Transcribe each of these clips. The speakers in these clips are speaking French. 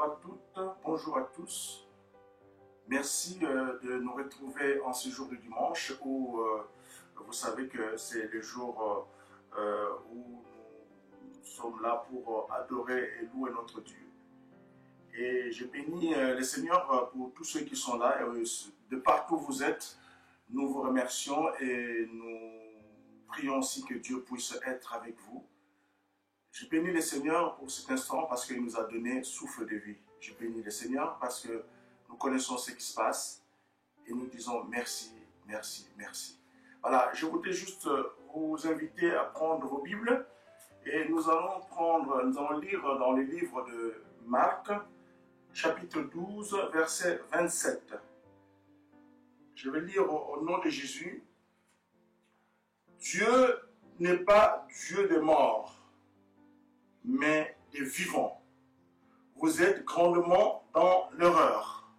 bonjour à toutes, bonjour à tous. Merci de nous retrouver en ce jour de dimanche où vous savez que c'est le jour où nous sommes là pour adorer et louer notre Dieu. Et je bénis le Seigneur pour tous ceux qui sont là. Et de partout où vous êtes, nous vous remercions et nous prions aussi que Dieu puisse être avec vous. Je bénis le Seigneur pour cet instant parce qu'il nous a donné souffle de vie. Je bénis le Seigneur parce que nous connaissons ce qui se passe et nous disons merci, merci, merci. Voilà, je voudrais juste vous inviter à prendre vos Bibles et nous allons lire dans le livre de Marc, chapitre 12, verset 27. Je vais lire au nom de Jésus. Dieu n'est pas Dieu des morts, mais des vivants. Vous êtes grandement dans l'erreur.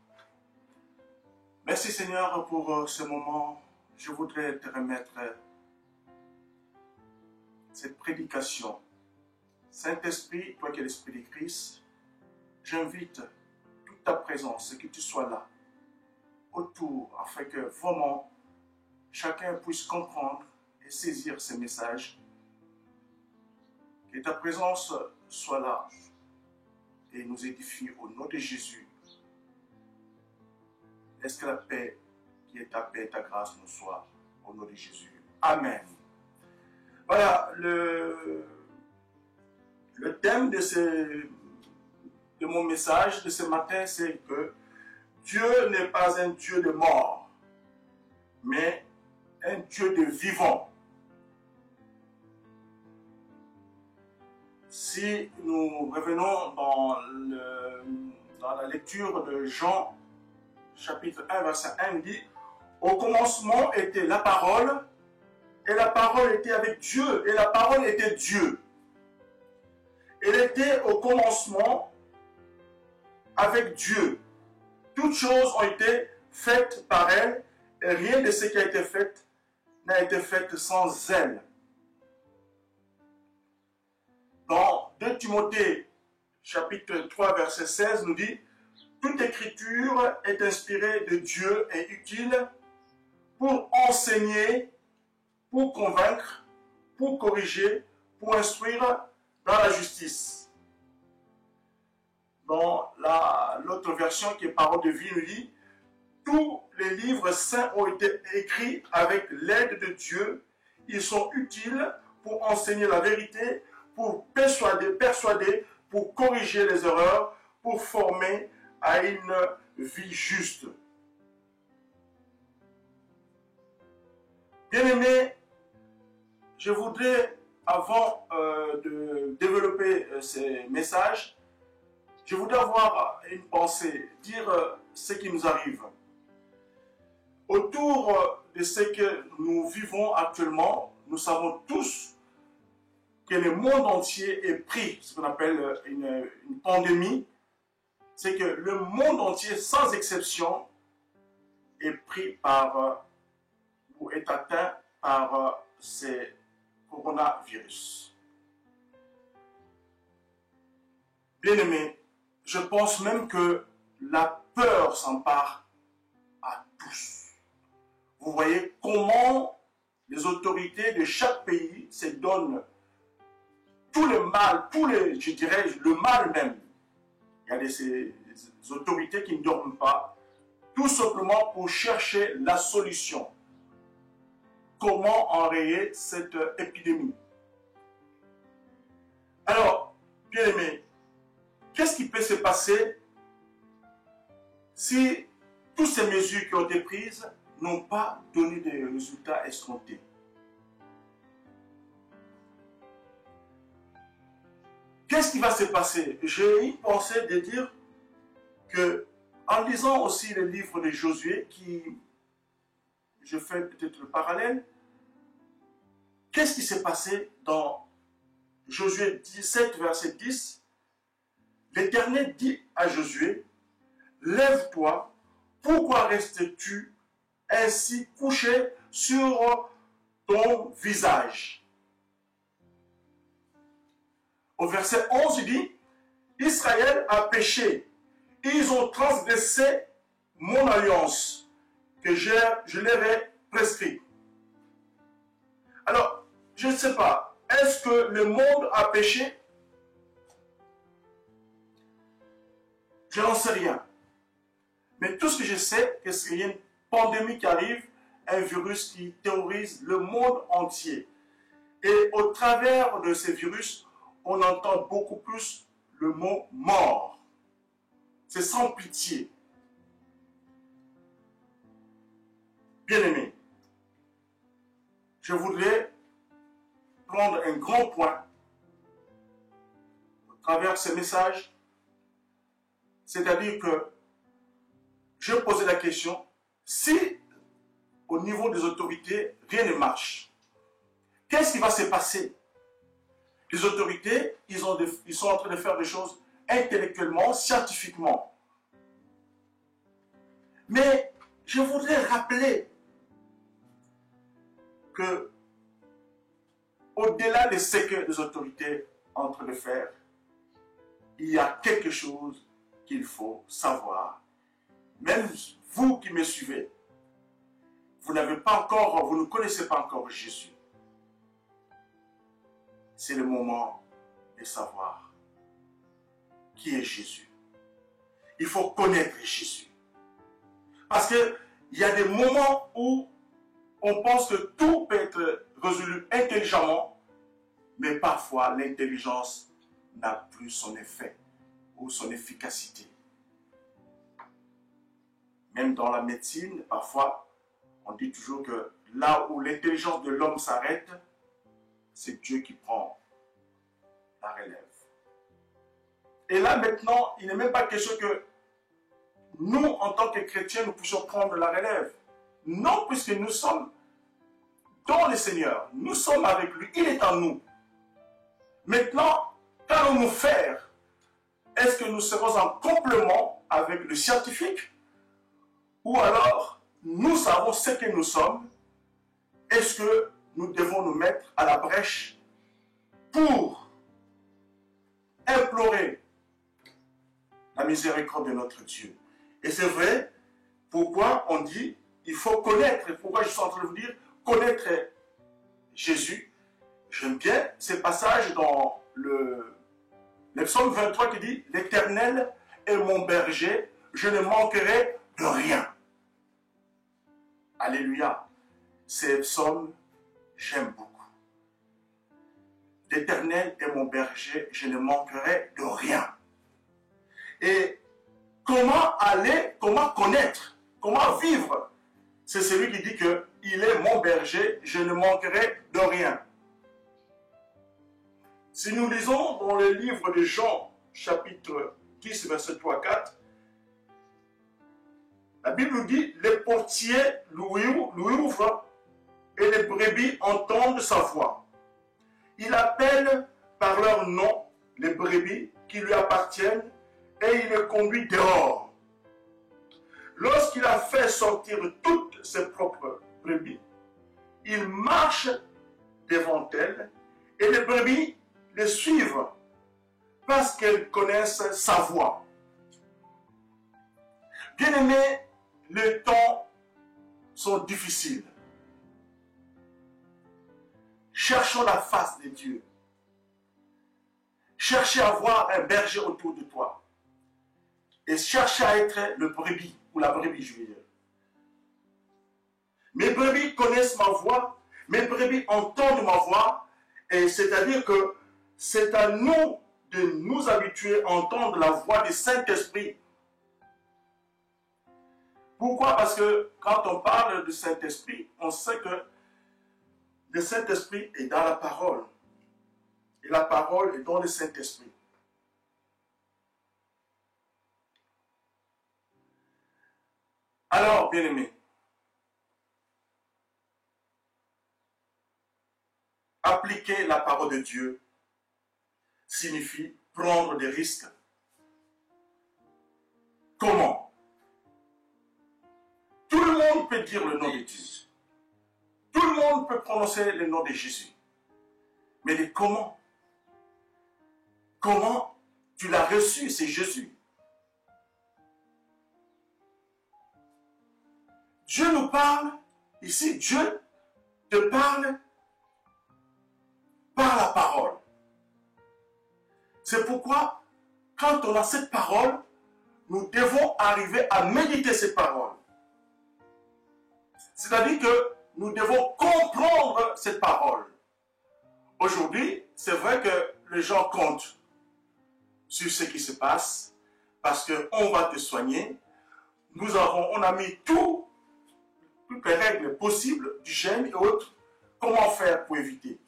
Merci Seigneur pour ce moment. Je voudrais te remettre cette prédication. Saint-Esprit, toi qui es l'Esprit de Christ, j'invite toute ta présence, que tu sois là, autour, afin que vraiment chacun puisse comprendre et saisir ces messages. Que ta présence soit là et nous édifie au nom de Jésus. Laisse que la paix qui est ta paix et ta grâce nous soit au nom de Jésus. Amen. Voilà, le thème de mon message de ce matin, c'est que Dieu n'est pas un Dieu de mort, mais un Dieu de vivant. Si nous revenons dans la lecture de Jean, chapitre 1, verset 1, il dit « Au commencement était la parole, et la parole était avec Dieu, et la parole était Dieu. Elle était au commencement avec Dieu. Toutes choses ont été faites par elle, et rien de ce qui a été fait n'a été fait sans elle. » Dans 2 Timothée, chapitre 3, verset 16, nous dit « Toute écriture est inspirée de Dieu et utile pour enseigner, pour convaincre, pour corriger, pour instruire dans la justice. » Dans l'autre version qui est Parole de vie, nous dit « Tous les livres saints ont été écrits avec l'aide de Dieu. Ils sont utiles pour enseigner la vérité, pour persuader, pour corriger les erreurs, pour former à une vie juste. » Bien-aimés, je voudrais, avant de développer ces messages, je voudrais avoir une pensée, dire ce qui nous arrive. Autour de ce que nous vivons actuellement, nous savons tous que le monde entier est pris, ce qu'on appelle une pandémie. C'est que le monde entier, sans exception, est pris ou est atteint par ces coronavirus. Bien-aimés, je pense même que la peur s'empare à tous. Vous voyez comment les autorités de chaque pays se donnent tout le mal, je dirais le mal même. Il y a ces autorités qui ne dorment pas, tout simplement pour chercher la solution. Comment enrayer cette épidémie? Alors, bien aimé, qu'est-ce qui peut se passer si toutes ces mesures qui ont été prises n'ont pas donné des résultats escomptés? Qu'est-ce qui va se passer? J'ai une pensée de dire que, en lisant aussi le livre de Josué, je fais peut-être le parallèle, qu'est-ce qui s'est passé dans Josué 17, verset 10? L'Éternel dit à Josué, « Lève-toi, pourquoi restes-tu ainsi couché sur ton visage ?» Au verset 11, il dit, Israël a péché ils ont transgressé mon alliance que je leur ai prescrite. Alors, je ne sais pas, est-ce que le monde a péché? Je n'en sais rien. Mais tout ce que je sais, c'est qu'il y a une pandémie qui arrive, un virus qui terrorise le monde entier. Et au travers de ces virus, on entend beaucoup plus le mot mort. C'est sans pitié. Bien-aimés, je voudrais prendre un grand point au travers de ce message, c'est-à-dire que je posais la question, si au niveau des autorités, rien ne marche, qu'est-ce qui va se passer? Les autorités, ils sont en train de faire des choses intellectuellement, scientifiquement. Mais je voudrais rappeler que, au-delà de ce que les autorités sont en train de faire, il y a quelque chose qu'il faut savoir. Même vous qui me suivez, vous ne connaissez pas encore Jésus. C'est le moment de savoir qui est Jésus. Il faut connaître Jésus. Parce qu'il y a des moments où on pense que tout peut être résolu intelligemment, mais parfois l'intelligence n'a plus son effet ou son efficacité. Même dans la médecine, parfois, on dit toujours que là où l'intelligence de l'homme s'arrête, c'est Dieu qui prend la relève. Et là maintenant, il n'est même pas question que nous, en tant que chrétiens, nous puissions prendre la relève. Non, puisque nous sommes dans le Seigneur. Nous sommes avec lui. Il est en nous. Maintenant, qu'allons-nous faire? Est-ce que nous serons en complément avec le scientifique? Ou alors, nous savons ce que nous sommes? Est-ce que nous devons nous mettre à la brèche pour implorer la miséricorde de notre Dieu? Et c'est vrai, pourquoi on dit, il faut connaître, pourquoi je suis en train de vous dire, connaître Jésus. J'aime bien ces passages dans le psaume 23 qui dit, l'Éternel est mon berger, je ne manquerai de rien. Alléluia. Ces psaumes, j'aime beaucoup. L'Éternel est mon berger, je ne manquerai de rien. Et comment aller, comment connaître, comment vivre? C'est celui qui dit que il est mon berger, je ne manquerai de rien. Si nous lisons dans le livre de Jean, chapitre 10, verset 3 à 4, la Bible nous dit, les portiers lui ouvrent et les brebis entendent sa voix. Il appelle par leur nom les brebis qui lui appartiennent et il les conduit dehors. Lorsqu'il a fait sortir toutes ses propres brebis, il marche devant elles et les brebis les suivent parce qu'elles connaissent sa voix. Bien-aimés, les temps sont difficiles. Cherchons la face de Dieu. Cherchez à avoir un berger autour de toi. Et cherchez à être le brebis, ou la brebis, je veux dire. Mes brebis connaissent ma voix, mes brebis entendent ma voix, et c'est-à-dire que c'est à nous de nous habituer à entendre la voix du Saint-Esprit. Pourquoi? Parce que quand on parle du Saint-Esprit, on sait que le Saint-Esprit est dans la parole. Et la parole est dans le Saint-Esprit. Alors, bien-aimés, appliquer la parole de Dieu signifie prendre des risques. Comment? Tout le monde peut dire le nom de Dieu. Tout le monde peut prononcer le nom de Jésus. Mais de comment? Comment tu l'as reçu, c'est Jésus. Dieu nous parle, ici Dieu te parle par la parole. C'est pourquoi, quand on a cette parole, nous devons arriver à méditer ces paroles. C'est-à-dire que nous devons comprendre cette parole. Aujourd'hui, c'est vrai que les gens comptent sur ce qui se passe parce qu'on va te soigner. On a mis toutes les règles possibles d'hygiène et autres. Comment faire pour éviter?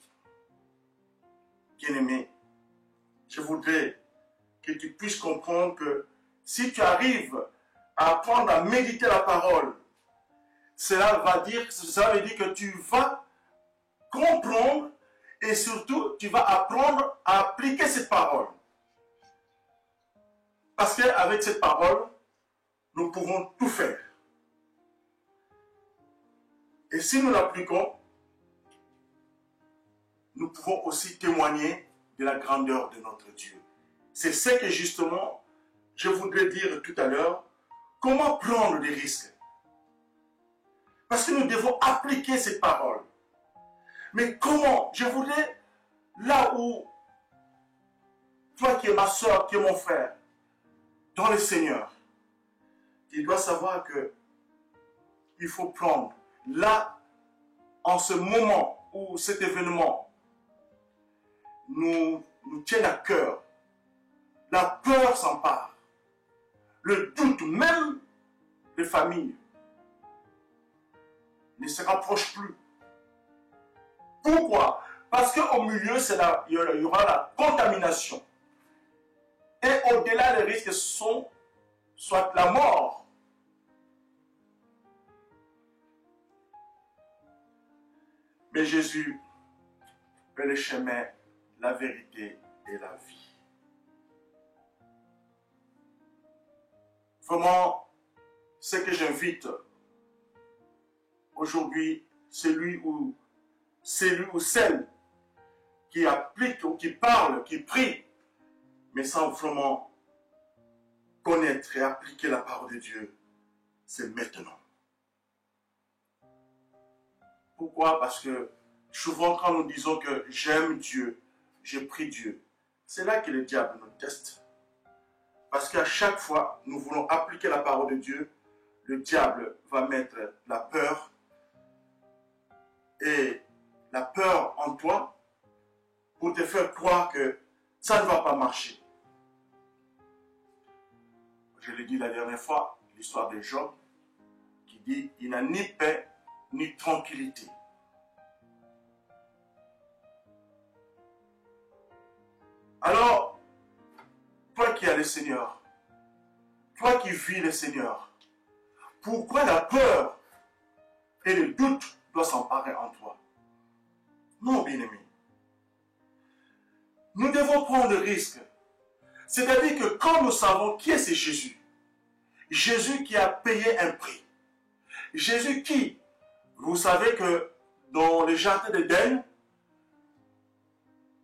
Bien-aimé, je voudrais que tu puisses comprendre que si tu arrives à apprendre à méditer la parole, cela veut dire que tu vas comprendre et surtout tu vas apprendre à appliquer cette parole. Parce qu'avec cette parole, nous pouvons tout faire. Et si nous l'appliquons, nous pouvons aussi témoigner de la grandeur de notre Dieu. C'est ce que justement, je voudrais dire tout à l'heure, comment prendre des risques. Parce que nous devons appliquer ces paroles. Mais comment? Je voudrais, là où, toi qui es ma soeur, qui es mon frère, dans le Seigneur, tu dois savoir que il faut prendre, là, en ce moment où cet événement nous tient à cœur, la peur s'empare, le doute, même les familles, ne se rapprochent plus. Pourquoi? Parce qu'au milieu, il y aura la contamination. Et au-delà, les risques sont soit la mort. Mais Jésus est le chemin, la vérité et la vie. Vraiment, ce que j'invite aujourd'hui, celui ou celle qui applique ou qui parle, qui prie, mais sans vraiment connaître et appliquer la parole de Dieu, c'est maintenant. Pourquoi? Parce que souvent quand nous disons que j'aime Dieu, je prie Dieu, c'est là que le diable nous teste. Parce qu'à chaque fois, nous voulons appliquer la parole de Dieu, le diable va mettre la peur et la peur en toi pour te faire croire que ça ne va pas marcher. Je l'ai dit la dernière fois, l'histoire de Job, qui dit il n'a ni paix ni tranquillité. Alors, toi qui as le Seigneur, toi qui vis le Seigneur, pourquoi la peur et le doute doivent s'emparer en toi? Non, bien-aimé. Nous devons prendre le risque. C'est-à-dire que quand nous savons qui est ce Jésus, Jésus qui a payé un prix, Jésus qui, vous savez que dans le jardin d'Éden,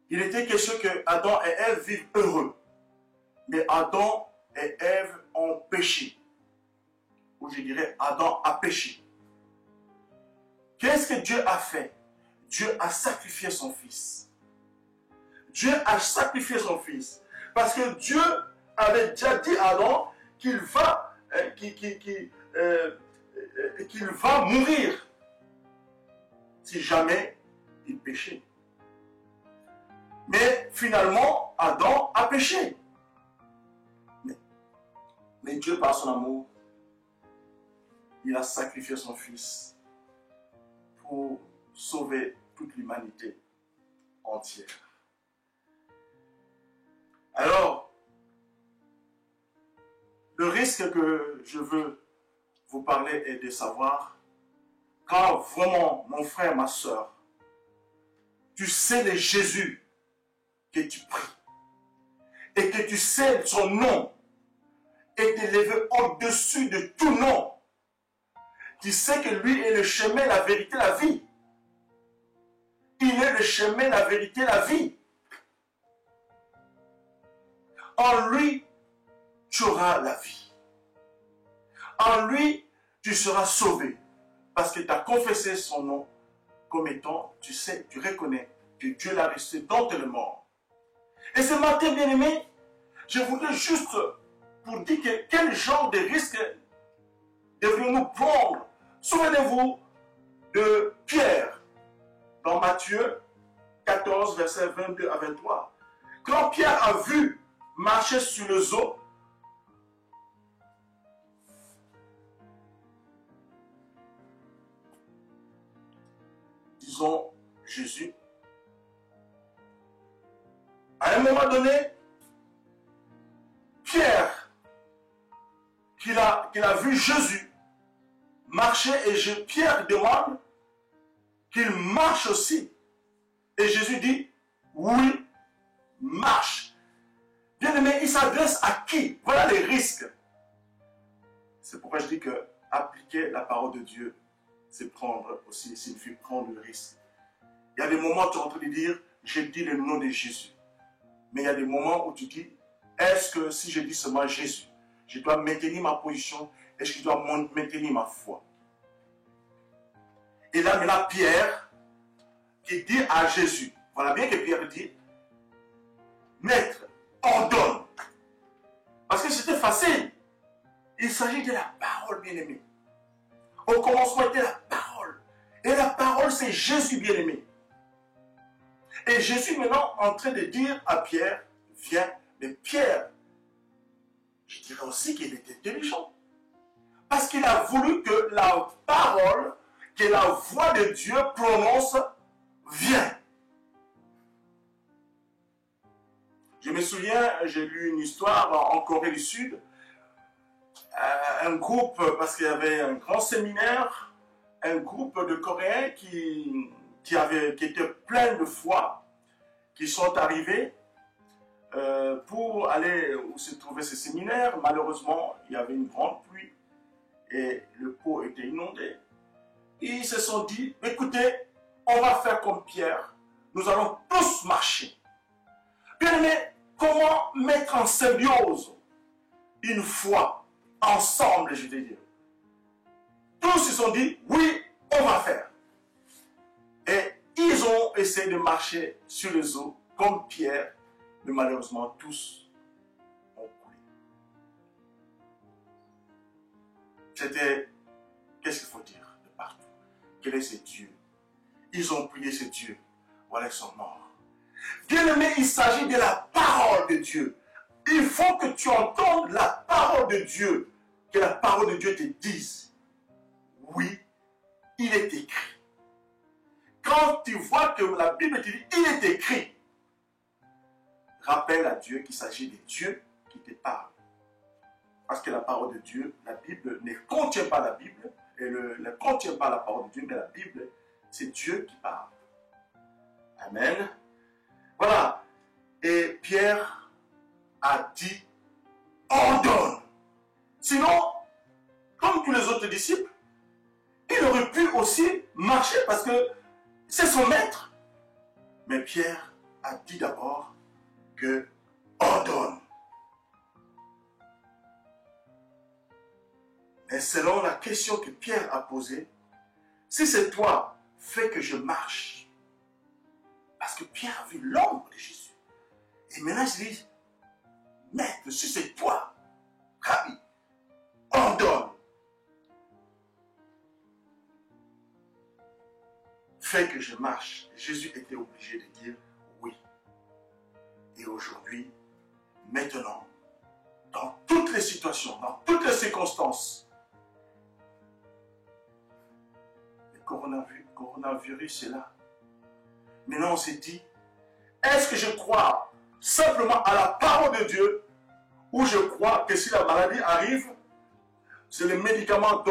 il était question que Adam et Ève vivent heureux. Mais Adam et Ève ont péché. Ou je dirais, Adam a péché. Qu'est-ce que Dieu a fait? Dieu a sacrifié son fils. Dieu a sacrifié son fils. Parce que Dieu avait déjà dit à Adam qu'il va, qu'il va mourir si jamais il péchait. Mais finalement, Adam a péché. Mais Dieu, par son amour, il a sacrifié son fils pour sauver toute l'humanité entière. Alors, le risque que je veux vous parler est de savoir, quand vraiment, mon frère, ma soeur, tu sais le Jésus que tu pries, et que tu sais son nom, et t'élever au-dessus de tout nom, tu sais que lui est le chemin, la vérité, la vie. Il est le chemin, la vérité, la vie. En lui, tu auras la vie. En lui, tu seras sauvé. parce que tu as confessé son nom comme étant, tu sais, tu reconnais que Dieu l'a ressuscité d'entre les morts. Et ce matin, bien-aimé, je voudrais juste pour dire que quel genre de risque devrions-nous prendre. Souvenez-vous de Pierre dans Matthieu 14, versets 22 à 23. Quand Pierre a vu marcher sur les eaux, disons Jésus, à un moment donné, Pierre, qu'il a vu Jésus marcher, et Pierre demande qu'il marche aussi. Et Jésus dit, oui, marche. Bien aimé, il s'adresse à qui? Voilà les risques. C'est pourquoi je dis que appliquer la parole de Dieu, c'est prendre aussi, signifie prendre le risque. Il y a des moments où tu es en train de dire, je dis le nom de Jésus. Mais il y a des moments où tu dis, est-ce que si je dis seulement Jésus, je dois maintenir ma position, est-ce que je dois maintenir ma foi? Et là, maintenant, Pierre, qui dit à Jésus, voilà bien que Pierre dit, Maître, ordonne. Parce que c'était facile. Il s'agit de la parole, bien-aimé. Au commencement était la parole. Et la parole, c'est Jésus, bien-aimé. Et Jésus, maintenant, en train de dire à Pierre, viens. Mais Pierre, je dirais aussi qu'il était intelligent. Parce qu'il a voulu que la parole, que la voix de Dieu prononce, viens. Je me souviens, j'ai lu une histoire en Corée du Sud. Un groupe, parce qu'il y avait un grand séminaire, un groupe de Coréens qui étaient pleins de foi, qui sont arrivés pour aller où se trouvait ce séminaire. Malheureusement, il y avait une grande pluie et le pot était inondé. Et ils se sont dit, écoutez, on va faire comme Pierre, nous allons tous marcher. Bien aimé, comment mettre en symbiose une foi ensemble, je veux dire. Tous se sont dit, oui, on va faire. Et ils ont essayé de marcher sur les eaux comme Pierre, mais malheureusement tous ont coulé. C'était, qu'est-ce qu'il faut dire de partout? Quel est ce Dieu? Ils ont prié ce Dieu. Voilà, ils sont morts. Bien aimé, il s'agit de la parole de Dieu. Il faut que tu entendes la parole de Dieu. Que la parole de Dieu te dise, oui, il est écrit. Quand tu vois que la Bible te dit, il est écrit, rappelle à Dieu qu'il s'agit de Dieu qui te parle. Parce que la parole de Dieu, la Bible ne contient pas la Bible, et ne contient pas la parole de Dieu, mais la Bible, c'est Dieu qui parle. Amen. Voilà. Et Pierre a dit, ordonne. Sinon, comme tous les autres disciples, il aurait pu aussi marcher parce que c'est son maître. Mais Pierre a dit d'abord que ordonne. Et selon la question que Pierre a posée, si c'est toi, fais que je marche. Parce que Pierre a vu l'ombre de Jésus. Et maintenant il dit, maître, si c'est toi, Rabbi, ordonne. Fais que je marche. Jésus était obligé de dire oui. Et aujourd'hui, maintenant, dans toutes les situations, dans toutes les circonstances, le coronavirus est là. Maintenant, on s'est dit, est-ce que je crois simplement à la parole de Dieu ou je crois que si la maladie arrive, c'est le médicament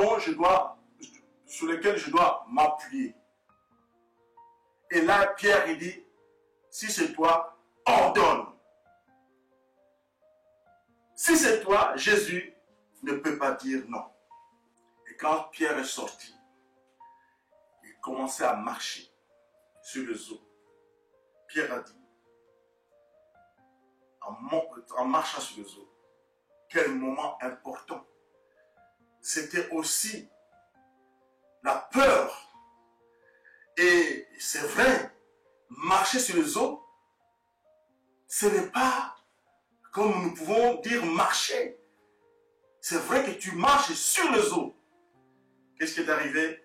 sur lequel je dois m'appuyer. Et là, Pierre, il dit, si c'est toi, ordonne. Si c'est toi, Jésus ne peut pas dire non. Et quand Pierre est sorti, il commençait à marcher sur les eaux. Pierre a dit, en marchant sur les eaux, quel moment important. C'était aussi la peur. Et c'est vrai, marcher sur les eaux, ce n'est pas comme nous pouvons dire marcher. C'est vrai que tu marches sur les eaux. Qu'est-ce qui est arrivé?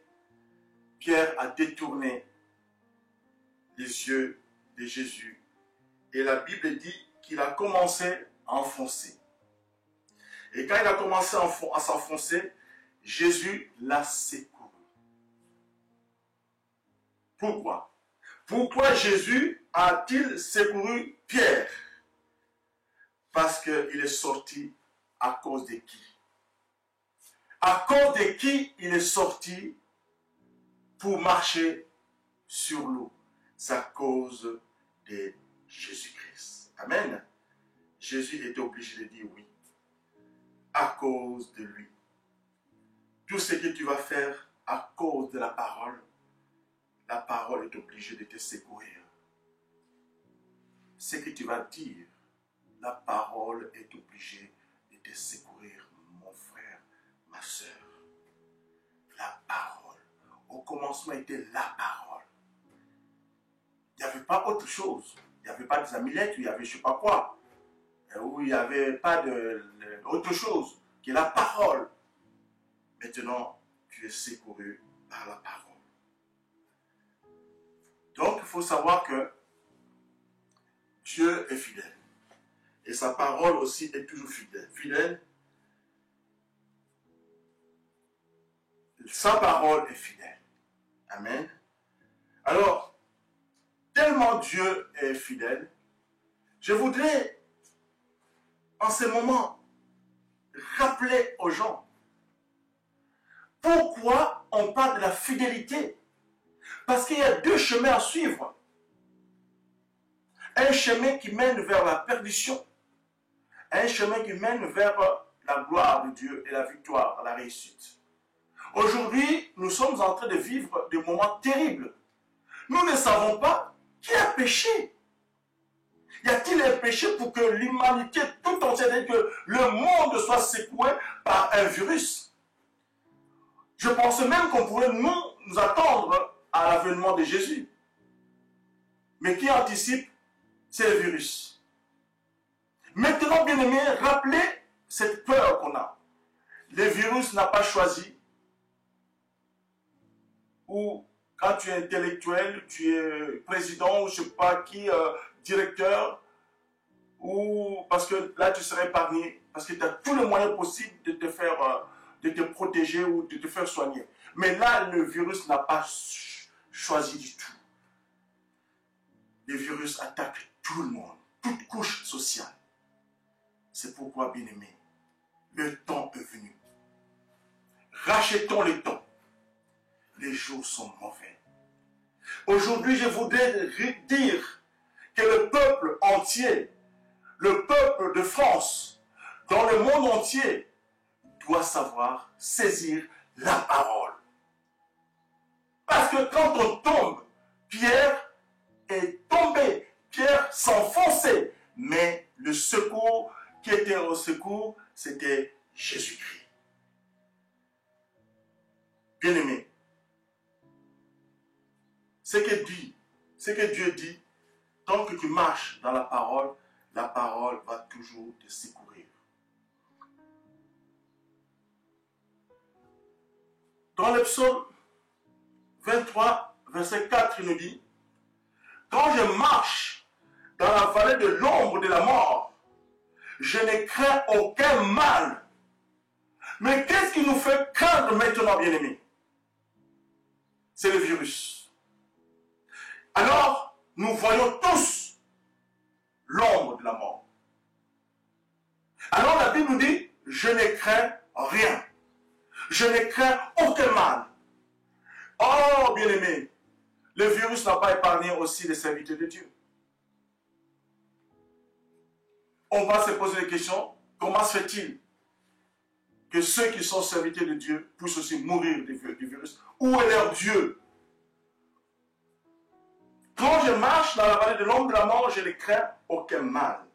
Pierre a détourné les yeux de Jésus. Et la Bible dit qu'il a commencé à enfoncer. Et quand il a commencé à s'enfoncer, Jésus l'a secouru. Pourquoi? Pourquoi Jésus a-t-il secouru Pierre? Parce qu'il est sorti à cause de qui? À cause de qui il est sorti pour marcher sur l'eau? C'est à cause de Jésus-Christ. Amen. Jésus était obligé de dire oui. À cause de lui. Tout ce que tu vas faire à cause de la parole est obligée de te secourir. Ce que tu vas dire, la parole est obligée de te secourir, mon frère, ma soeur. La parole. Au commencement était la parole. Il n'y avait pas autre chose. Il n'y avait pas des amulettes, il y avait je ne sais pas quoi. Où il n'y avait pas autre chose que la parole. Maintenant, tu es secouru par la parole. Donc, il faut savoir que Dieu est fidèle. Et sa parole aussi est toujours fidèle. Fidèle. Sa parole est fidèle. Amen. Alors, tellement Dieu est fidèle, je voudrais, en ce moment, rappeler aux gens pourquoi on parle de la fidélité. Parce qu'il y a deux chemins à suivre. Un chemin qui mène vers la perdition. Un chemin qui mène vers la gloire de Dieu et la victoire, la réussite. Aujourd'hui, nous sommes en train de vivre des moments terribles. Nous ne savons pas qui a péché. Y a-t-il un péché pour que l'humanité tout entière, que le monde soit secoué par un virus? Je pense même qu'on pourrait nous attendre à l'avènement de Jésus. Mais qui anticipe? C'est le virus. Maintenant, bien aimé, rappelez cette peur qu'on a. Le virus n'a pas choisi. Ou quand tu es intellectuel, tu es président, ou je ne sais pas qui, directeur, ou parce que là tu serais épargné, parce que tu as tous les moyens possibles de te faire, de te protéger ou de te faire soigner. Mais là, le virus n'a pas choisi du tout. Le virus attaque tout le monde, toute couche sociale. C'est pourquoi, bien-aimé, le temps est venu. Rachetons le temps. Les jours sont mauvais. Aujourd'hui, je voudrais dire que le peuple entier, le peuple de France, dans le monde entier, doit savoir saisir la parole. Parce que quand on tombe, Pierre est tombé, Pierre s'enfonçait, mais le secours qui était au secours, c'était Jésus-Christ. Bien-aimé, ce que Dieu dit, tant que tu marches dans la parole va toujours te secourir. Dans le psaume 23, verset 4, il nous dit, quand je marche dans la vallée de l'ombre de la mort, je ne crains aucun mal. Mais qu'est-ce qui nous fait craindre maintenant, bien-aimés? C'est le virus. Alors, nous voyons tous l'ombre de la mort. Alors la Bible nous dit, je ne crains rien. Je ne crains aucun mal. Oh, bien-aimé, le virus n'a pas épargné aussi les serviteurs de Dieu. On va se poser la question, comment se fait-il que ceux qui sont serviteurs de Dieu puissent aussi mourir du virus? Où est leur Dieu? Quand je marche dans la vallée de l'ombre de la mort, je ne crains aucun mal.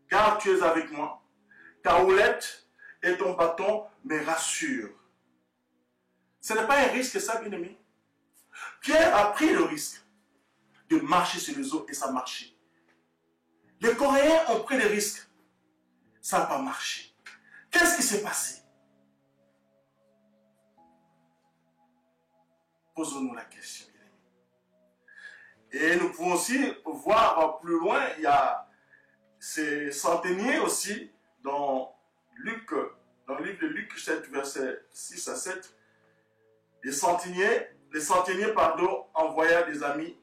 Car tu es avec moi. Ta houlette et ton bâton me rassurent. Ce n'est pas un risque, ça, bien-aimé. Pierre a pris le risque de marcher sur les eaux et ça a marché. Les Coréens ont pris le risque. Ça n'a pas marché. Qu'est-ce qui s'est passé? Posons-nous la question, bien-aimé. Et nous pouvons aussi voir plus loin, il y a ces centeniers aussi dans Luc, dans le livre de Luc 7, versets 6 à 7. Les centeniers, envoyèrent des amis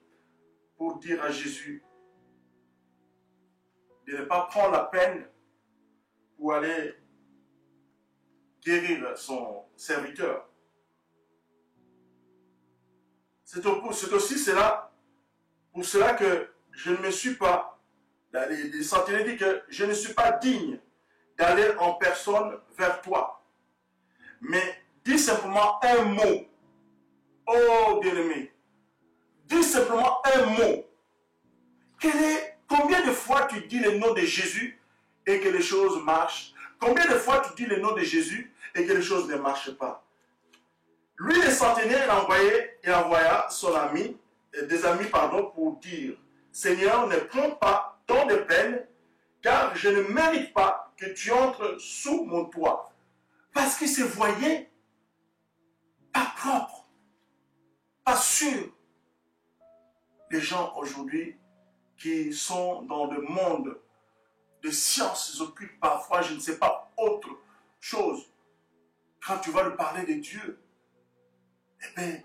pour dire à Jésus de ne pas prendre la peine pour aller guérir son serviteur. C'est aussi cela, pour cela que je ne me suis pas, les centeniers disent que je ne suis pas digne d'aller en personne vers toi. Mais dis simplement un mot. Oh bien-aimé, dis simplement un mot. Combien de fois tu dis le nom de Jésus et que les choses marchent? Combien de fois tu dis le nom de Jésus et que les choses ne marchent pas? Lui, le centenaire, il envoya son ami, des amis, pour dire, Seigneur, ne prends pas tant de peine, car je ne mérite pas que tu entres sous mon toit. Parce qu'il se voyait pas propre, pas sûr. Les gens aujourd'hui qui sont dans le monde de sciences, ils occupent parfois, je ne sais pas, autre chose. Quand tu vas lui parler de Dieu, eh bien,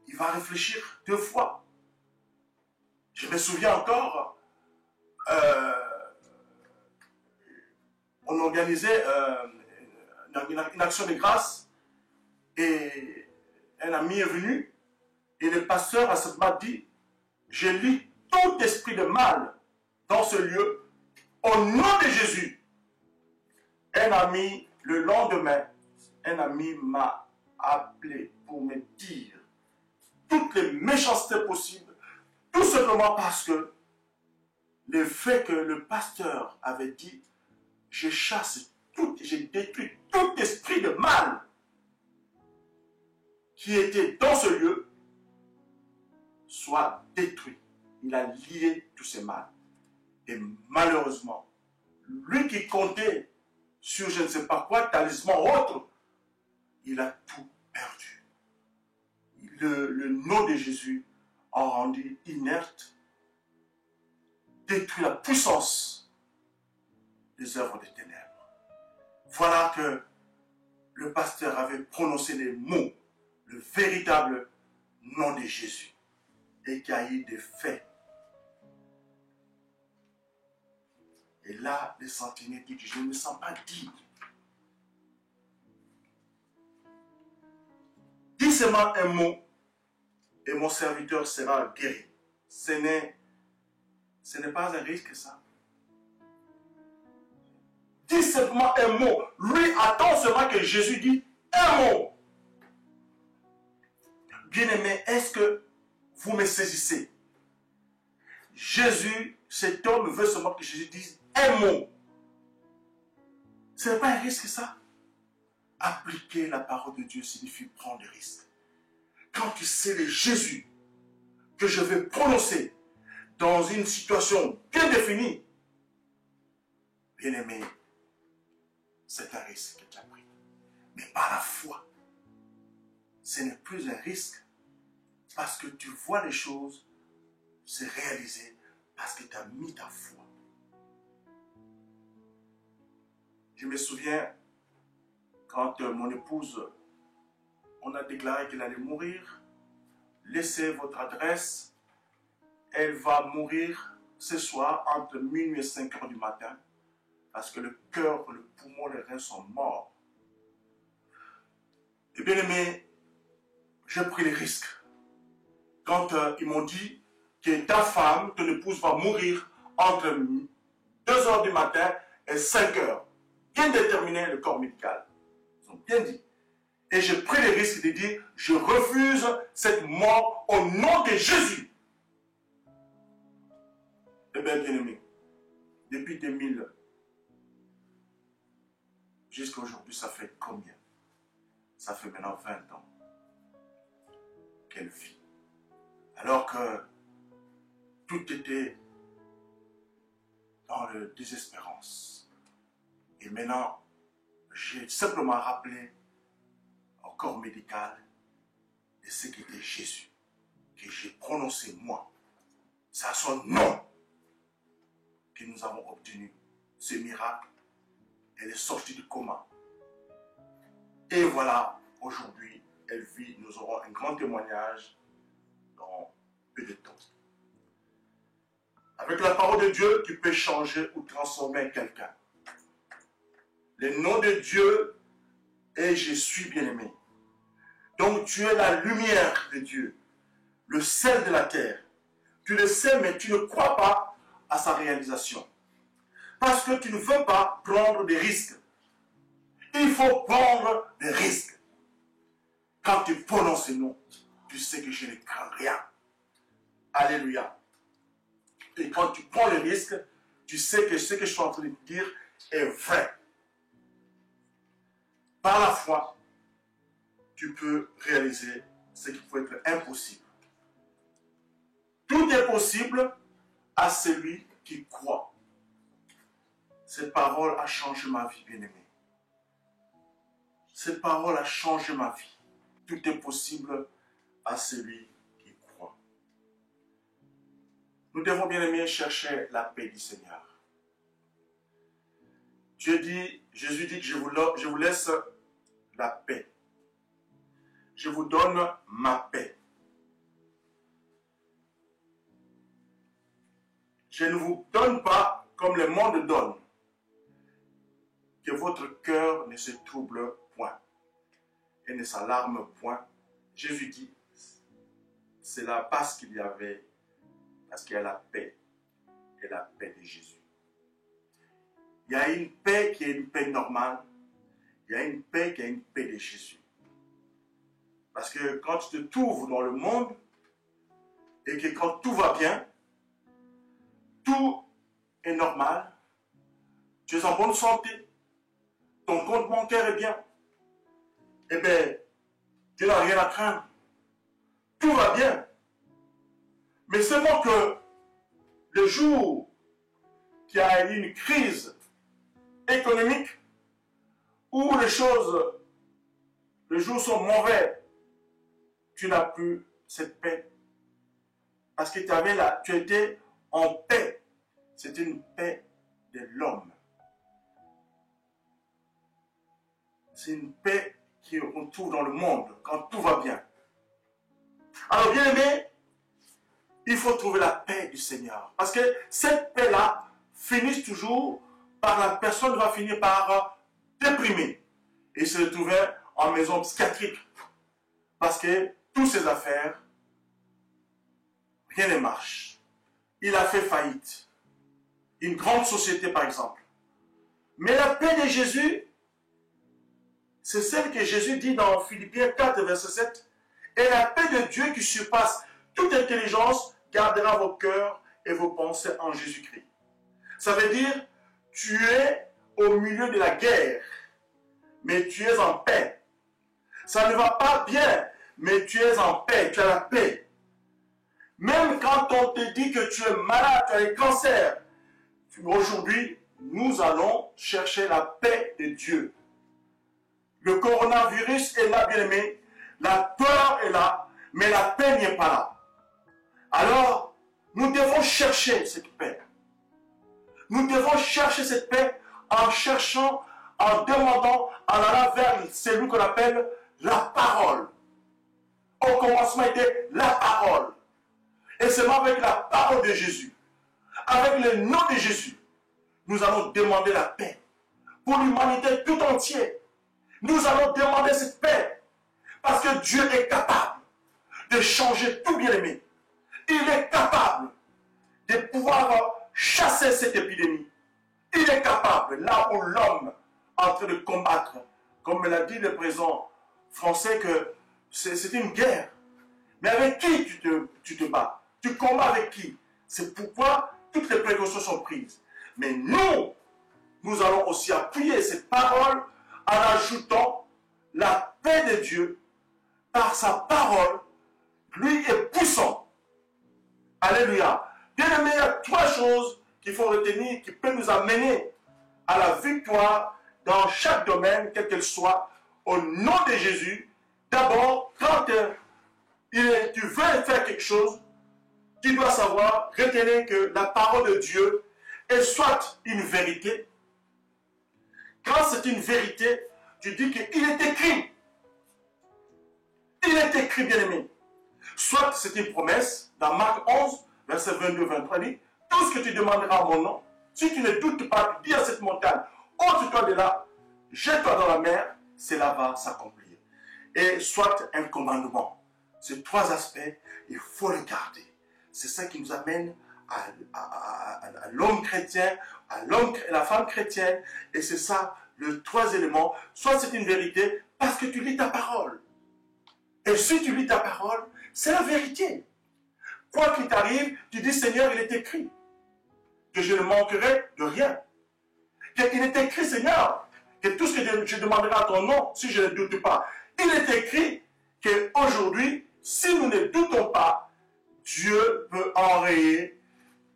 il va réfléchir 2 fois. Je me souviens encore, on organisait une action de grâce et un ami est venu et le pasteur à ce moment dit, je lis tout esprit de mal dans ce lieu au nom de Jésus. Un ami, le lendemain, un ami m'a appelé pour me dire toutes les méchancetés possibles, tout simplement parce que le fait que le pasteur avait dit, je chasse tout, j'ai détruit tout esprit de mal qui était dans ce lieu, soit détruit. Il a lié tous ces mal. Et malheureusement, lui qui comptait sur je ne sais pas quoi, talisman autre, il a tout perdu. Le nom de Jésus a rendu inerte, détruit la puissance des œuvres des ténèbres. Voilà que le pasteur avait prononcé les mots, le véritable nom de Jésus, et qu'il y a eu des faits. Et là, les centeniers disent, je ne me sens pas digne. Dis seulement un mot et mon serviteur sera guéri. Ce n'est pas un risque, ça. Dis simplement un mot. Lui attend seulement que Jésus dise un mot. Bien-aimé, est-ce que vous me saisissez? Jésus, cet homme veut seulement que Jésus dise un mot. Ce n'est pas un risque, ça. Appliquer la parole de Dieu signifie prendre des risques. Quand tu sais le Jésus que je vais prononcer dans une situation bien définie, bien-aimé, c'est un risque que tu as pris. Mais par la foi, ce n'est plus un risque parce que tu vois les choses se réaliser parce que tu as mis ta foi. Je me souviens quand mon épouse, on a déclaré qu'elle allait mourir. Laissez votre adresse. Elle va mourir ce soir entre minuit et 5 heures du matin parce que le cœur, le poumon, les reins sont morts. Et bien aimé, j'ai pris les risques. Quand ils m'ont dit que ta femme, ton épouse va mourir entre 2 heures du matin et 5 heures. Bien déterminé le corps médical. Ils ont bien dit. Et j'ai pris le risque de dire, je refuse cette mort au nom de Jésus. Eh bien, bien-aimé, depuis 2000 jusqu'à aujourd'hui, ça fait combien? Ça fait maintenant 20 ans qu'elle vit. Alors que tout était dans la désespérance. Et maintenant, j'ai simplement rappelé au corps médical de ce qu'était Jésus, que j'ai prononcé moi. C'est à son nom que nous avons obtenu ce miracle. Elle est sortie du coma. Et voilà, aujourd'hui, elle vit. Nous aurons un grand témoignage dans peu de temps. Avec la parole de Dieu, tu peux changer ou transformer quelqu'un. Le nom de Dieu est « Je suis bien-aimé ». Donc tu es la lumière de Dieu, le sel de la terre. Tu le sais, mais tu ne crois pas à sa réalisation. Parce que tu ne veux pas prendre des risques. Il faut prendre des risques. Quand tu prononces ce nom, tu sais que je ne crains rien. Alléluia. Et quand tu prends le risque, tu sais que ce que je suis en train de dire est vrai. Par la foi, tu peux réaliser ce qui peut être impossible. Tout est possible à celui qui croit. Cette parole a changé ma vie, bien-aimé. Cette parole a changé ma vie. Tout est possible à celui qui croit. Nous devons, bien-aimés, chercher la paix du Seigneur. Jésus dit que je vous laisse la paix. Je vous donne ma paix. Je ne vous donne pas comme le monde donne. Que votre cœur ne se trouble point et ne s'alarme point. Jésus dit, c'est là parce qu'il y a la paix et la paix de Jésus. Il y a une paix qui est une paix normale. Il y a une paix qui est une paix de Jésus. Parce que quand tu te trouves dans le monde et que quand tout va bien, tout est normal, tu es en bonne santé, ton compte bancaire est bien, eh bien, tu n'as rien à craindre. Tout va bien. Mais seulement que le jour qu'il y a eu une crise économique, où les jours sont mauvais, tu n'as plus cette paix. Parce que tu étais en paix. C'était une paix de l'homme. C'est une paix qu'on trouve dans le monde quand tout va bien. Alors bien aimé, il faut trouver la paix du Seigneur. Parce que cette paix-là finit toujours par la personne va finir par déprimer et se retrouver en maison psychiatrique. Parce que toutes ses affaires, rien ne marche. Il a fait faillite. Une grande société par exemple. Mais la paix de Jésus, c'est celle que Jésus dit dans Philippiens 4, verset 7. Et la paix de Dieu qui surpasse toute intelligence gardera vos cœurs et vos pensées en Jésus-Christ. Ça veut dire, tu es au milieu de la guerre, mais tu es en paix. Ça ne va pas bien, mais tu es en paix, tu as la paix. Même quand on te dit que tu es malade, tu as le cancer, aujourd'hui, nous allons chercher la paix de Dieu. Le coronavirus est là, bien aimé. La peur est là, mais la paix n'est pas là. Alors, nous devons chercher cette paix. Nous devons chercher cette paix en cherchant, en demandant, en allant vers celui qu'on appelle la parole. Au commencement était la parole. Et c'est avec la parole de Jésus, avec le nom de Jésus, nous allons demander la paix pour l'humanité tout entière. Nous allons demander cette paix parce que Dieu est capable de changer tout, bien aimé. Il est capable de pouvoir chasser cette épidémie. Il est capable, là où l'homme est en train de combattre, comme me l'a dit le président français, que c'est une guerre. Mais avec qui tu te bats? Tu combats avec qui? C'est pourquoi toutes les précautions sont prises. Mais nous allons aussi appuyer cette parole en ajoutant la paix de Dieu, par sa parole, lui est puissant. Alléluia. Bien aimé, il y a trois choses qu'il faut retenir, qui peuvent nous amener à la victoire dans chaque domaine, quel qu'elle soit, au nom de Jésus. D'abord, quand tu veux faire quelque chose, tu dois savoir, retenir que la parole de Dieu est soit une vérité. Quand c'est une vérité, tu dis qu'il est écrit. Il est écrit, bien aimé. Soit c'est une promesse, dans Marc 11, verset 22-23, dit, tout ce que tu demanderas en mon nom, si tu ne doutes pas, dis à cette montagne, ôte-toi de là, jette-toi dans la mer, cela va s'accomplir. Et soit un commandement. Ces trois aspects, il faut les garder. C'est ça qui nous amène à l'homme chrétien, à la femme chrétienne. Et c'est ça, le trois éléments. Soit c'est une vérité, parce que tu lis ta parole. Et si tu lis ta parole, c'est la vérité. Quoi qu'il t'arrive, tu dis, Seigneur, il est écrit que je ne manquerai de rien. Il est écrit, Seigneur, que tout ce que je demanderai à ton nom, si je ne doute pas. Il est écrit qu'aujourd'hui, si nous ne doutons pas, Dieu peut enrayer,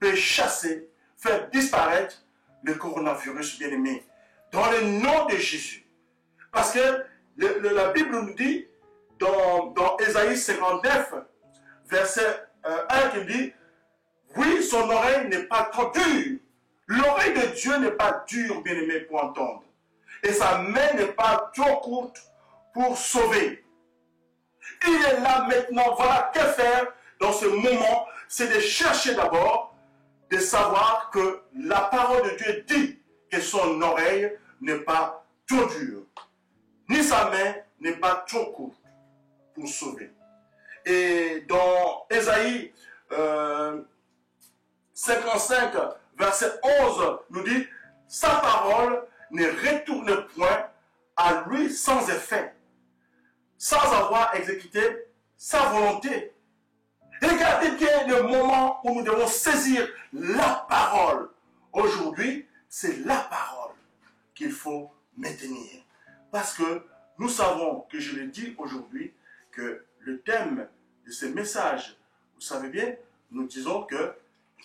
peut chasser, faire disparaître le coronavirus, bien-aimé, dans le nom de Jésus. Parce que la Bible nous dit, dans Ésaïe 59, verset 1, qui dit, oui, son oreille n'est pas trop dure. L'oreille de Dieu n'est pas dure, bien-aimé, pour entendre. Et sa main n'est pas trop courte pour sauver. Il est là maintenant. Voilà, que faire dans ce moment? C'est de chercher d'abord, de savoir que la parole de Dieu dit que son oreille n'est pas trop dure, ni sa main n'est pas trop courte pour sauver. Et dans Ésaïe 55, verset 11, nous dit, sa parole ne retourne point à lui sans effet, sans avoir exécuté sa volonté. Regardez bien le moment où nous devons saisir la parole. Aujourd'hui, c'est la parole qu'il faut maintenir. Parce que nous savons, que je le dis aujourd'hui, que le thème de ce message, vous savez bien, nous disons que,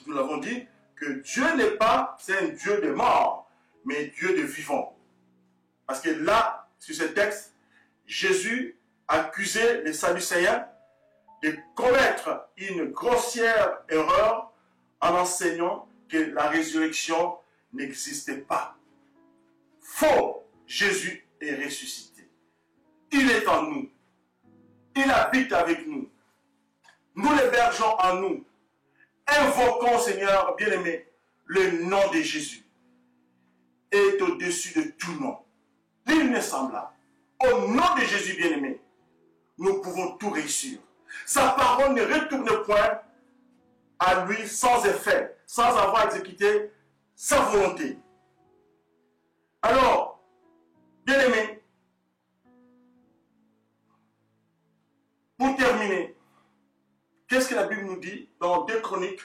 nous l'avons dit, que Dieu n'est pas, c'est un Dieu de mort, mais Dieu de vivant. Parce que là, sur ce texte, Jésus accusait les Sadducéens de commettre une grossière erreur en enseignant que la résurrection n'existait pas. Faux, Jésus est ressuscité. Il est en nous. Il habite avec nous. Nous l'hébergeons en nous. Invoquons, Seigneur bien-aimé, le nom de Jésus est au-dessus de tout nom. L'il n'est semblable. Au nom de Jésus bien-aimé, nous pouvons tout réussir. Sa parole ne retourne point à lui sans effet, sans avoir exécuté sa volonté. Alors, bien-aimé, pour terminer, qu'est-ce que la Bible nous dit dans 2 Chroniques,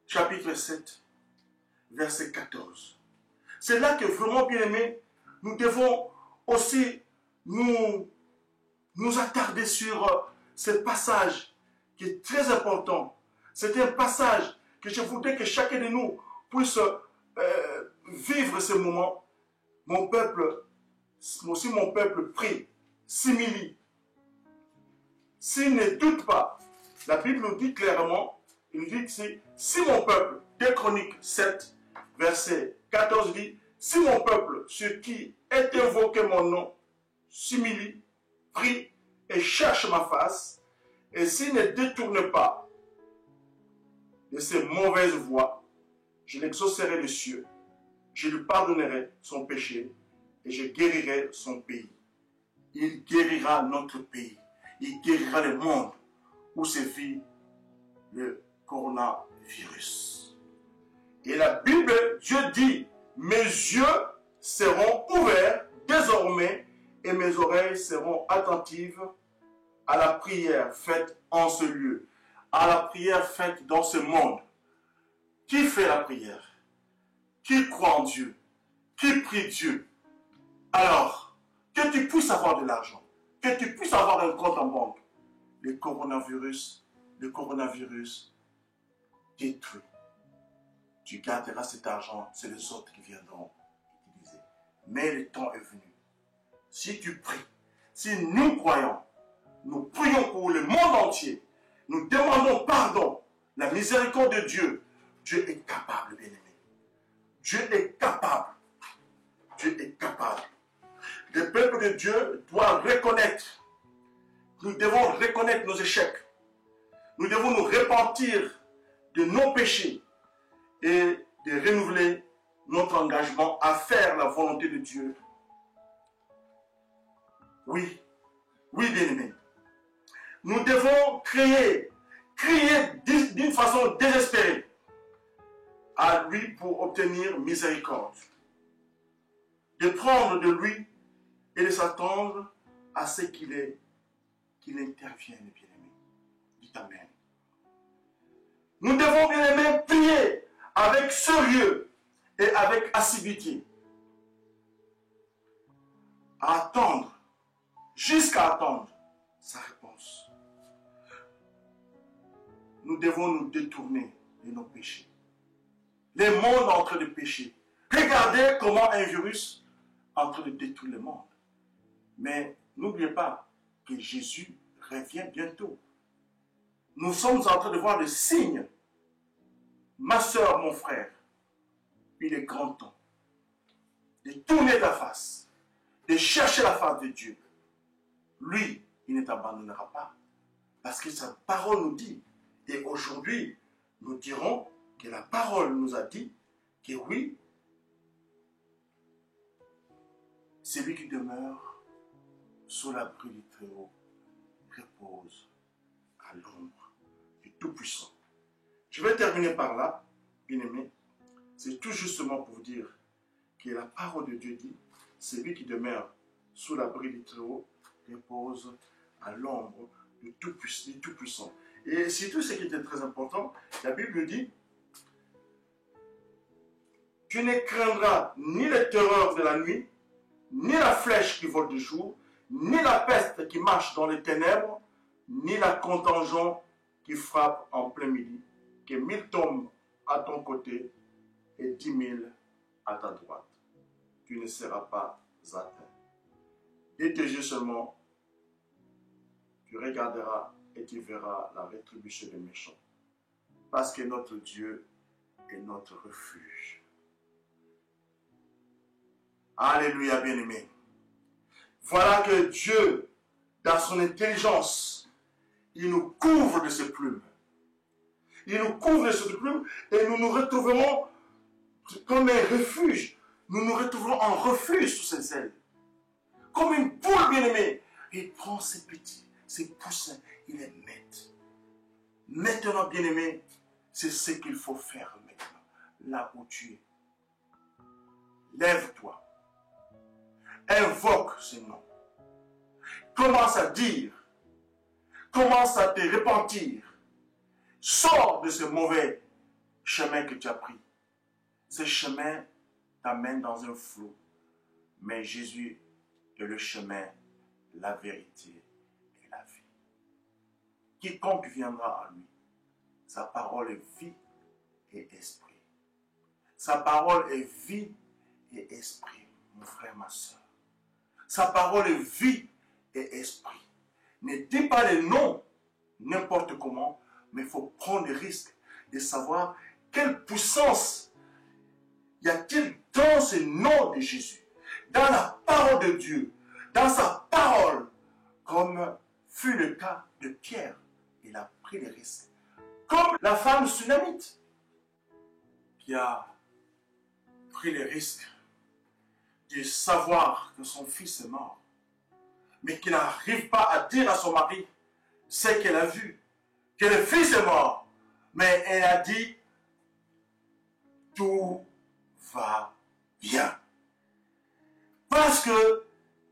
chapitre 7, verset 14. C'est là que vraiment, bien-aimé, nous devons aussi nous attarder sur ce passage qui est très important. C'est un passage que je voudrais que chacun de nous puisse vivre ce moment. Mon peuple, aussi mon peuple prie, s'humilie. S'il ne doute pas, la Bible nous dit clairement, il nous dit que si mon peuple, 2 Chroniques 7, verset 14 dit, si mon peuple, ce qui est invoqué mon nom, s'humilie, prie et cherche ma face, et s'il ne détourne pas de ses mauvaises voies, je l'exaucerai des cieux, je lui pardonnerai son péché et je guérirai son pays. Il guérira notre pays, il guérira le monde où se vit le coronavirus. Et la Bible, Dieu dit, mes yeux seront ouverts désormais et mes oreilles seront attentives à la prière faite en ce lieu, à la prière faite dans ce monde. Qui fait la prière? Qui croit en Dieu? Qui prie Dieu? Alors, que tu puisses avoir de l'argent, que tu puisses avoir un compte en banque. Le coronavirus détruit. Tu garderas cet argent, c'est les autres qui viendront utiliser. Mais le temps est venu. Si tu pries, si nous croyons, nous prions pour le monde entier, nous demandons pardon, la miséricorde de Dieu. Dieu est capable, bien-aimé. Dieu est capable. Dieu est capable. Le peuple de Dieu doit reconnaître. Nous devons reconnaître nos échecs. Nous devons nous repentir de nos péchés et de renouveler notre engagement à faire la volonté de Dieu. Oui, oui, bien-aimé. Nous devons crier d'une façon désespérée à lui pour obtenir miséricorde. De prendre de lui et de s'attendre à ce qu'il intervienne, bien-aimé. Dites Amen. Nous devons, bien-aimé, prier avec sérieux et avec assiduité. Attendre, jusqu'à attendre sa réponse. Nous devons nous détourner de nos péchés. Le monde est en train de pécher. Regardez comment un virus est en train de détruire le monde. Mais n'oubliez pas que Jésus revient bientôt. Nous sommes en train de voir des signes. Ma soeur, mon frère, il est grand temps de tourner ta face, de chercher la face de Dieu. Lui, il ne t'abandonnera pas. Parce que sa parole nous dit. Et aujourd'hui, nous dirons que la parole nous a dit que oui, celui qui demeure sous l'abri du Très-Haut repose à l'ombre du Tout-Puissant. Je vais terminer par là, bien-aimé. C'est tout justement pour vous dire que la parole de Dieu dit, celui qui demeure sous l'abri du Très-Haut repose à l'ombre du Tout-Puissant. Et surtout, ce qui était très important, la Bible dit, tu ne craindras ni les terreurs de la nuit, ni la flèche qui vole de jour, ni la peste qui marche dans les ténèbres, ni la contagion qui frappe en plein midi, que 1000 tombent à ton côté et 10 000 à ta droite. Tu ne seras pas atteint. Dès tes yeux seulement, tu regarderas et tu verras la rétribution des méchants. Parce que notre Dieu est notre refuge. Alléluia, bien-aimé. Voilà que Dieu, dans son intelligence, il nous couvre de ses plumes. Il nous couvre de ses plumes et nous nous retrouverons comme un refuge. Nous nous retrouverons en refuge sous ses ailes. Comme une poule, bien-aimée. Il prend ses petits, ses poussins, il les met. Maintenant, bien-aimé, c'est ce qu'il faut faire maintenant, là où tu es. Lève-toi. Invoque ce nom. Commence à dire. Commence à te repentir. Sors de ce mauvais chemin que tu as pris. Ce chemin t'amène dans un flou. Mais Jésus est le chemin, la vérité et la vie. Quiconque viendra à lui, sa parole est vie et esprit. Sa parole est vie et esprit, mon frère, ma soeur. Sa parole est vie et esprit. Ne dis pas les noms n'importe comment, mais il faut prendre le risque de savoir quelle puissance y a-t-il dans ce nom de Jésus, dans la parole de Dieu, dans sa parole, comme fut le cas de Pierre. Il a pris le risque. Comme la femme sunamite qui a pris le risque de savoir que son fils est mort, mais qui n'arrive pas à dire à son mari ce qu'elle a vu, que le fils est mort, mais elle a dit tout va bien. Parce que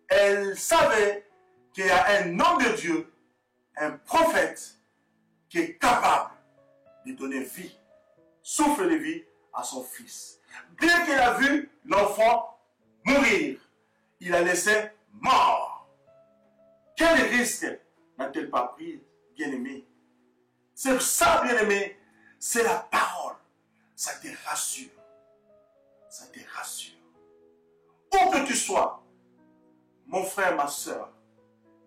elle savait qu'il y a un homme de Dieu, un prophète, qui est capable de donner vie, souffle de vie à son fils. Dès qu'il a vu l'enfant mourir, il a laissé mort. Quel risque n'a-t-elle pas pris, bien-aimé? C'est ça, bien-aimé, c'est la parole. Ça te rassure. Ça te rassure. Où que tu sois, mon frère, ma soeur,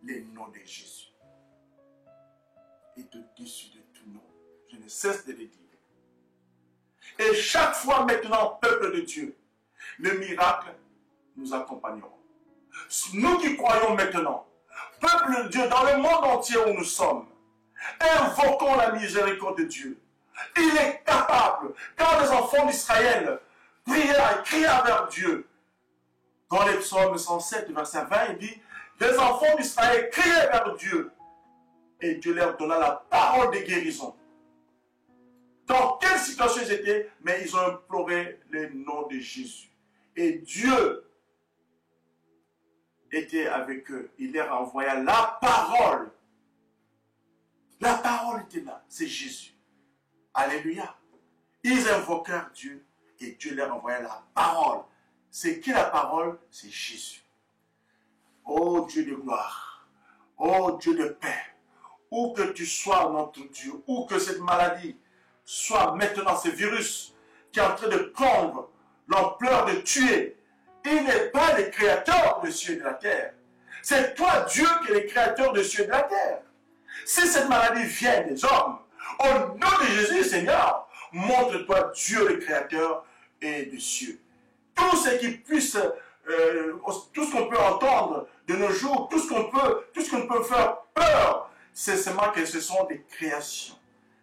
le nom de Jésus est au-dessus de tout nom. Je ne cesse de le dire. Et chaque fois maintenant, peuple de Dieu, le miracle nous accompagneront. Nous qui croyons maintenant, peuple de Dieu, dans le monde entier où nous sommes, invoquons la miséricorde de Dieu. Il est capable, quand les enfants d'Israël priaient et criaient vers Dieu, dans les psaumes 107, verset 20, il dit, les enfants d'Israël criaient vers Dieu, et Dieu leur donna la parole de guérison. Dans quelle situation ils étaient, mais ils ont imploré le nom de Jésus. Et Dieu était avec eux. Il leur envoya la parole. La parole était là. C'est Jésus. Alléluia. Ils invoquèrent Dieu et Dieu leur envoya la parole. C'est qui la parole? C'est Jésus. Oh Dieu de gloire. Oh Dieu de paix. Où que tu sois, notre Dieu, où que cette maladie soit maintenant, ce virus qui est en train de prendre l'ampleur de tuer, il n'est pas le créateur des cieux et de la terre. C'est toi, Dieu, qui est le créateur des cieux et de la terre. Si cette maladie vient des hommes, au nom de Jésus, Seigneur, montre-toi Dieu, le créateur et des cieux. Tout ce qui puisse, tout ce qu'on peut entendre de nos jours, tout ce qu'on peut faire peur, c'est seulement que ce sont des créations.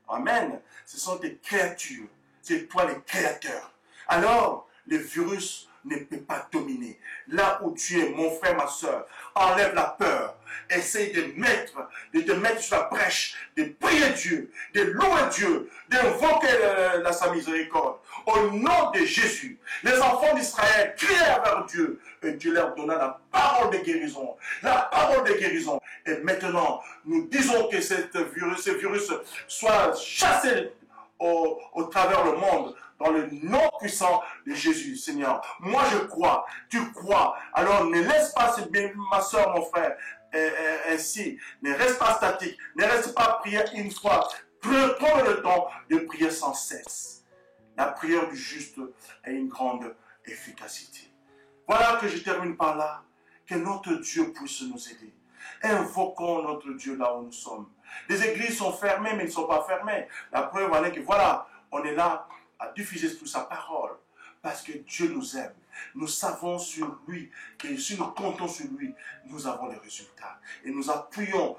Amen. Ce sont des créatures. C'est toi le créateur. Alors, le virus ne peut pas dominer. Là où tu es, mon frère, ma soeur, enlève la peur. Essaye de te mettre sur la brèche, de prier Dieu, de louer Dieu, d'invoquer sa miséricorde. Au nom de Jésus, les enfants d'Israël crièrent vers Dieu et Dieu leur donna la parole de guérison. La parole de guérison. Et maintenant, nous disons que ce virus soit chassé au travers le monde, dans le nom puissant de Jésus, Seigneur. Moi, je crois, tu crois. Alors, ne laisse pas, ma soeur, mon frère, ainsi. Ne reste pas statique. Ne reste pas prier une fois. Prends le temps de prier sans cesse. La prière du juste a une grande efficacité. Voilà que je termine par là. Que notre Dieu puisse nous aider. Invoquons notre Dieu là où nous sommes. Les églises sont fermées, mais elles ne sont pas fermées. La preuve en est que voilà, on est là à diffuser toute sa parole. Parce que Dieu nous aime. Nous savons sur lui que si nous comptons sur lui, nous avons les résultats. Et nous appuyons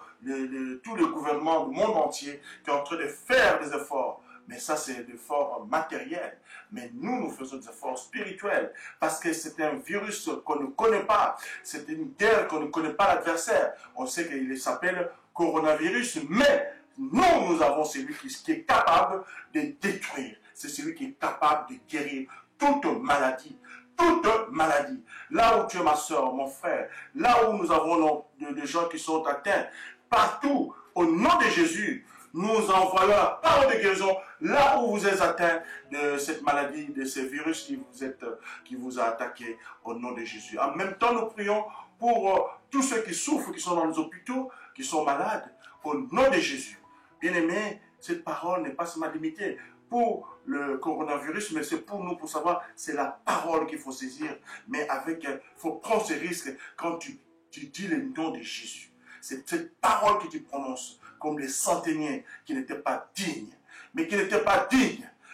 tout le gouvernement du monde entier qui est en train de faire des efforts. Mais ça, c'est des efforts matériels. Mais nous faisons des efforts spirituels. Parce que c'est un virus qu'on ne connaît pas. C'est une guerre qu'on ne connaît pas l'adversaire. On sait qu'il s'appelle coronavirus. Mais nous avons celui qui est capable de détruire. C'est celui qui est capable de guérir toute maladie. Toute maladie. Là où tu es ma soeur, mon frère, là où nous avons des gens qui sont atteints, partout, au nom de Jésus, nous envoyons la parole de guérison là où vous êtes atteint de cette maladie, de ce virus qui vous a attaqué au nom de Jésus. En même temps, nous prions pour tous ceux qui souffrent, qui sont dans les hôpitaux, qui sont malades, au nom de Jésus. Bien-aimés, cette parole n'est pas seulement limitée pour le coronavirus, mais c'est pour nous, pour savoir, c'est la parole qu'il faut saisir. Mais il faut prendre ce risque quand tu dis le nom de Jésus. C'est cette parole que tu prononces, comme les centeniers qui n'étaient pas dignes. Mais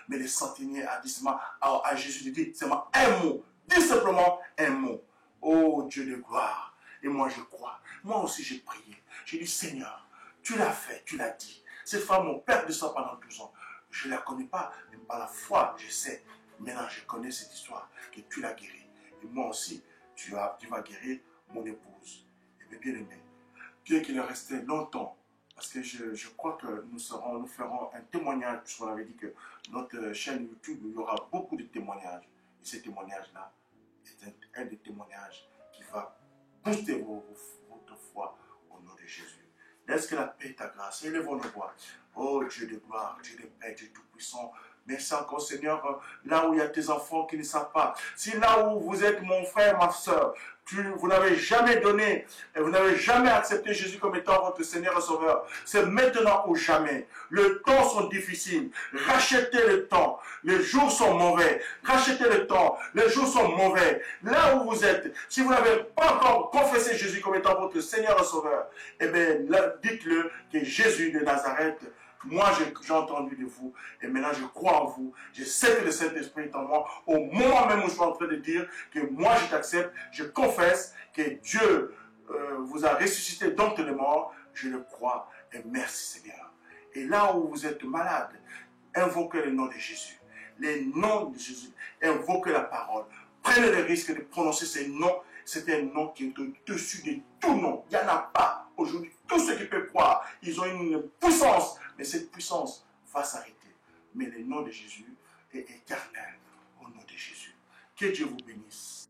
les centeniers a dit seulement à Jésus, il dit seulement un mot. Dis simplement un mot. Oh Dieu de gloire. Et moi je crois. Moi aussi j'ai prié. J'ai dit Seigneur, tu l'as fait, tu l'as dit. Cette femme, mon père de sang pendant 12 ans. Je ne la connais pas, mais par la foi, je sais. Maintenant, je connais cette histoire, que tu l'as guérie. Et moi aussi, tu vas guérir mon épouse. Et bien aimé, Dieu qu'il est resté longtemps, parce que je crois que nous ferons un témoignage, puisqu'on avait dit que notre chaîne YouTube, il y aura beaucoup de témoignages. Et ces témoignages-là est un des témoignages qui va booster votre foi au nom de Jésus. Laisse que la paix et ta grâce, élevons nos voix. Oh Dieu de gloire, Dieu de paix, Dieu tout-puissant, Merci encore, Seigneur, là où il y a tes enfants qui ne savent pas. Si là où vous êtes, mon frère, ma soeur, vous n'avez jamais donné et vous n'avez jamais accepté Jésus comme étant votre Seigneur et Sauveur, c'est maintenant ou jamais. Le temps sont difficiles. Rachetez le temps. Les jours sont mauvais. Rachetez le temps. Les jours sont mauvais. Là où vous êtes, si vous n'avez pas encore confessé Jésus comme étant votre Seigneur et Sauveur, eh bien, dites-le que Jésus de Nazareth, moi, j'ai entendu de vous et maintenant je crois en vous. Je sais que le Saint-Esprit est en moi. Au moment même où je suis en train de dire que moi, je t'accepte, je confesse que Dieu vous a ressuscité d'entre les morts. Je le crois et merci Seigneur. Et là où vous êtes malade, invoquez le nom de Jésus. Les noms de Jésus. Invoquez la parole. Prenez le risque de prononcer ces noms. C'est un nom qui est au-dessus de tout nom. Il n'y en a pas aujourd'hui. Tous ceux qui peuvent croire, ils ont une puissance. Mais cette puissance va s'arrêter. Mais le nom de Jésus est éternel au nom de Jésus. Que Dieu vous bénisse.